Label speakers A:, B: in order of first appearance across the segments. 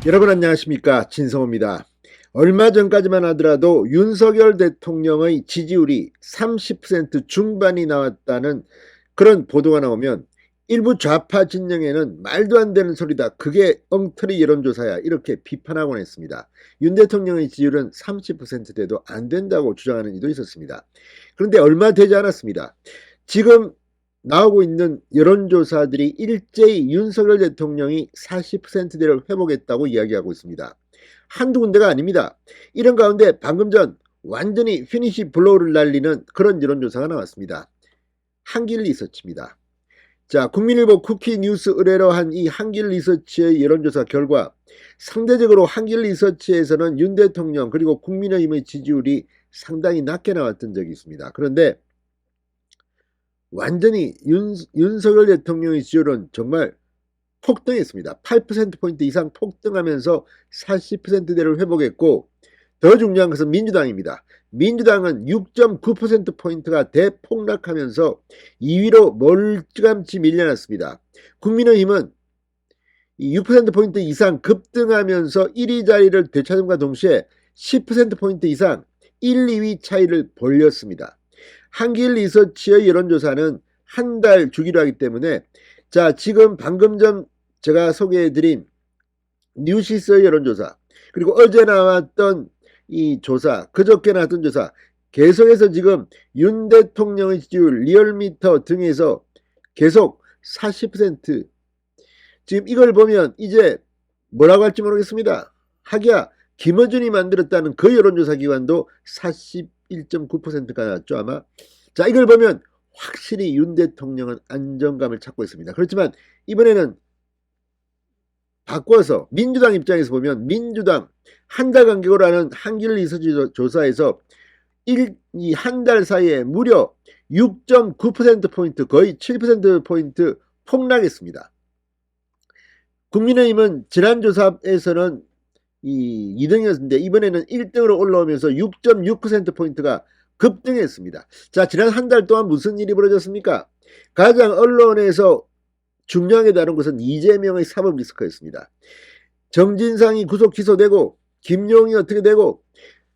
A: 여러분 안녕하십니까, 진성호입니다. 얼마 전까지만 하더라도 윤석열 대통령의 지지율이 30% 중반이 나왔다는 그런 보도가 나오면 일부 좌파 진영에는 말도 안 되는 소리다, 그게 엉터리 여론조사야, 이렇게 비판하곤 했습니다. 윤 대통령의 지지율은 30%대도 안 된다고 주장하는 이도 있었습니다. 그런데 얼마 되지 않았습니다. 지금 나오고 있는 여론조사들이 일제히 윤석열 대통령이 40%대를 회복했다고 이야기하고 있습니다. 한두 군데가 아닙니다. 이런 가운데 방금 전 완전히 피니시 블로우를 날리는 그런 여론조사가 나왔습니다. 한길 리서치입니다. 자, 국민일보 쿠키 뉴스 의뢰로 한 이 한길 리서치의 여론조사 결과 상대적으로 한길 리서치에서는 윤 대통령 그리고 국민의힘의 지지율이 상당히 낮게 나왔던 적이 있습니다. 그런데 완전히 윤석열 대통령의 지지율은 정말 폭등했습니다. 8%포인트 이상 폭등하면서 40%대를 회복했고, 더 중요한 것은 민주당입니다. 민주당은 6.9%포인트가 대폭락하면서 2위로 멀찌감치 밀려났습니다. 국민의힘은 6%포인트 이상 급등하면서 1위 자리를 되찾음과 동시에 10%포인트 이상 1, 2위 차이를 벌렸습니다. 한길 리서치의 여론조사는 한 달 주기로 하기 때문에, 자, 지금 방금 전 제가 소개해드린 뉴시스의 여론조사, 그리고 어제 나왔던 이 조사, 그저께 나왔던 조사, 계속해서 지금 윤 대통령의 지지율, 리얼미터 등에서 계속 40%, 지금 이걸 보면 이제 뭐라고 할지 모르겠습니다. 하기야 김어준이 만들었다는 그 여론조사 기관도 41.9%가 나왔죠, 아마. 자, 이걸 보면 확실히 윤 대통령은 안정감을 찾고 있습니다. 그렇지만 이번에는 바꿔서 민주당 입장에서 보면, 민주당 한 달 간격으로 하는 한길 리서치 조사에서 이 한 달 사이에 무려 6.9%포인트, 거의 7%포인트 폭락했습니다. 국민의힘은 지난 조사에서는 2등이었는데 이번에는 1등으로 올라오면서 6.6%포인트가 급등했습니다. 자, 지난 한 달 동안 무슨 일이 벌어졌습니까? 가장 언론에서 중요하게 다룬 것은 이재명의 사법 리스크였습니다. 정진상이 구속 기소되고, 김용이 어떻게 되고,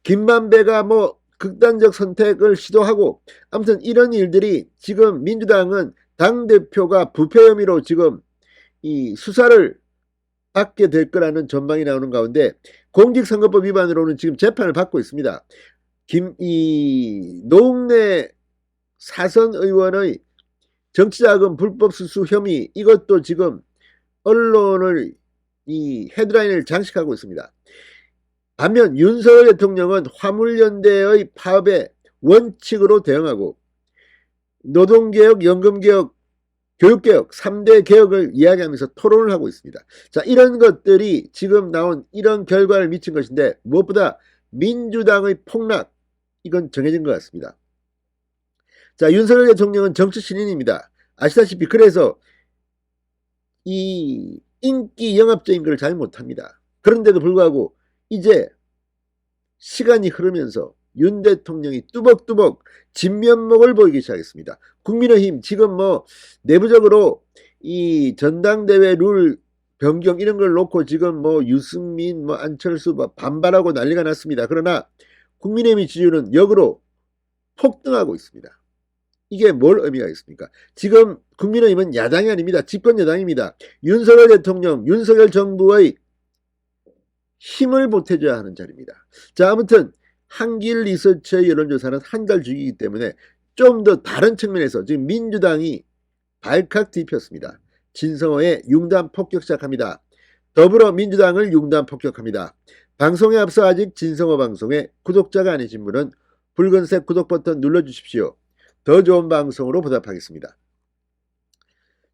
A: 김만배가 뭐 극단적 선택을 시도하고, 아무튼 이런 일들이 지금 민주당은 당대표가 부패 혐의로 지금 이 수사를 받게 될 거라는 전망이 나오는 가운데, 공직선거법 위반으로는 지금 재판을 받고 있습니다. 노웅래 사선 의원의 정치자금 불법 수수 혐의, 이것도 지금 언론을 이 헤드라인을 장식하고 있습니다. 반면 윤석열 대통령은 화물연대의 파업에 원칙으로 대응하고, 노동개혁, 연금개혁, 교육개혁 3대 개혁을 이야기하면서 토론을 하고 있습니다. 자, 이런 것들이 지금 나온 이런 결과를 미친 것인데, 무엇보다 민주당의 폭락, 이건 정해진 것 같습니다. 자, 윤석열 대통령은 정치 신인입니다. 아시다시피 그래서 이 인기 영합적인 걸 잘 못합니다. 그런데도 불구하고 이제 시간이 흐르면서 윤 대통령이 뚜벅뚜벅 진면목을 보이기 시작했습니다. 국민의힘 지금 뭐 내부적으로 이 전당대회 룰 변경 이런 걸 놓고 지금 뭐 유승민, 뭐 안철수 반발하고 난리가 났습니다. 그러나 국민의힘의 지지율은 역으로 폭등하고 있습니다. 이게 뭘 의미가 있습니까? 지금 국민의힘은 야당이 아닙니다. 집권 여당입니다. 윤석열 대통령, 윤석열 정부의 힘을 보태줘야 하는 자리입니다. 자, 아무튼 한길 리서치의 여론조사는 한 달 주기이기 때문에 좀 더 다른 측면에서 지금 민주당이 발칵 뒤폈습니다. 진성호의 융단 폭격 시작합니다. 더불어민주당을 융단 폭격합니다. 방송에 앞서 아직 진성호 방송에 구독자가 아니신 분은 붉은색 구독 버튼 눌러주십시오. 더 좋은 방송으로 보답하겠습니다.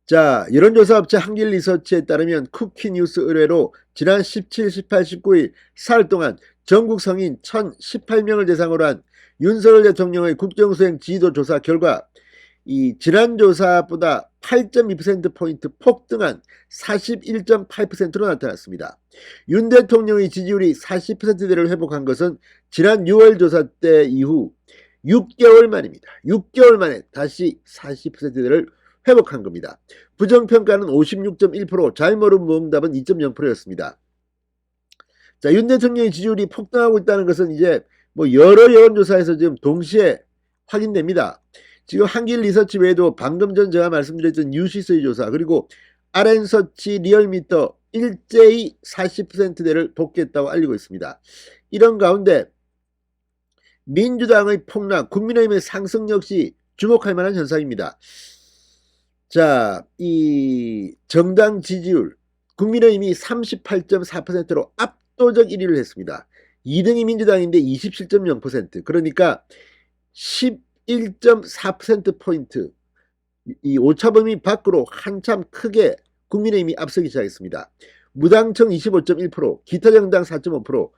A: 자, 여론조사 업체 한길 리서치에 따르면 쿠키뉴스 의뢰로 지난 17, 18, 19일 사흘 동안 전국 성인 1018명을 대상으로 한 윤석열 대통령의 국정수행 지지도 조사 결과 이 지난 조사보다 8.2%포인트 폭등한 41.8%로 나타났습니다. 윤 대통령의 지지율이 40%대를 회복한 것은 지난 6월 조사 때 이후 6개월 만입니다. 6개월 만에 다시 40%대를 회복한 겁니다. 부정평가는 56.1%, 잘 모른 무응답은 2.0%였습니다. 자, 윤 대통령의 지지율이 폭등하고 있다는 것은 이제 뭐 여러 여론조사에서 지금 동시에 확인됩니다. 지금 한길 리서치 외에도 방금 전 제가 말씀드렸던 유시스의 조사, 그리고 RN서치, 리얼미터 일제히 40%대를 복귀했다고 알리고 있습니다. 이런 가운데 민주당의 폭락, 국민의힘의 상승 역시 주목할 만한 현상입니다. 자, 이 정당 지지율, 국민의힘이 38.4%로 압도적 1위를 했습니다. 2등이 민주당인데 27.0%, 그러니까 11.4%포인트 이 오차범위 밖으로 한참 크게 국민의힘이 앞서기 시작했습니다. 무당청 25.1%, 기타정당 4.5%,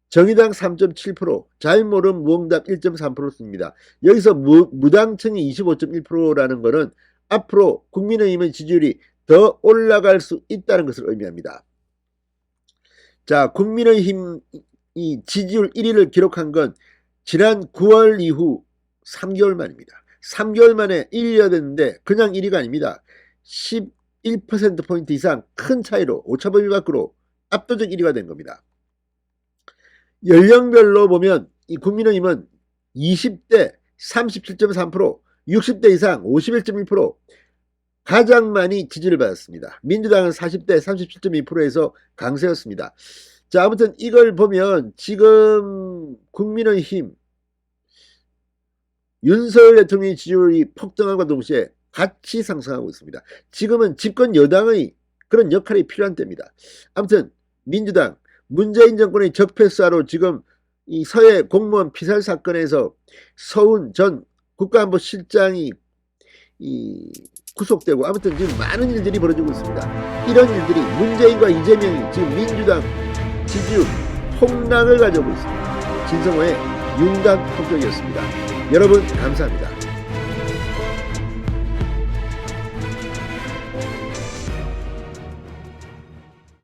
A: 정의당 3.7%, 잘모름 무응답 1.3%입니다. 여기서 무당청이 25.1%라는 것은 앞으로 국민의힘의 지지율이 더 올라갈 수 있다는 것을 의미합니다. 자, 국민의힘 이 지지율 1위를 기록한 건 지난 9월 이후 3개월 만입니다. 3개월 만에 1위가 됐는데 그냥 1위가 아닙니다. 11%포인트 이상 큰 차이로 오차범위 밖으로 압도적 1위가 된 겁니다. 연령별로 보면 이 국민의힘은 20대 37.3%, 60대 이상 51.1%, 가장 많이 지지를 받았습니다. 민주당은 40대 37.2%에서 강세였습니다. 자, 아무튼 이걸 보면 지금 국민의힘 윤석열 대통령의 지지율이 폭등함과 동시에 같이 상승하고 있습니다. 지금은 집권 여당의 그런 역할이 필요한 때입니다. 아무튼 민주당 문재인 정권의 적폐수사로 지금 이 서해 공무원 피살 사건에서 서훈 전 국가안보실장이 구속되고, 아무튼 지금 많은 일들이 벌어지고 있습니다. 이런 일들이 문재인과 이재명이 지금 민주당 지지율 폭락을 가져오고 있습니다. 진성호의 윤당 폭격이었습니다. 여러분 감사합니다.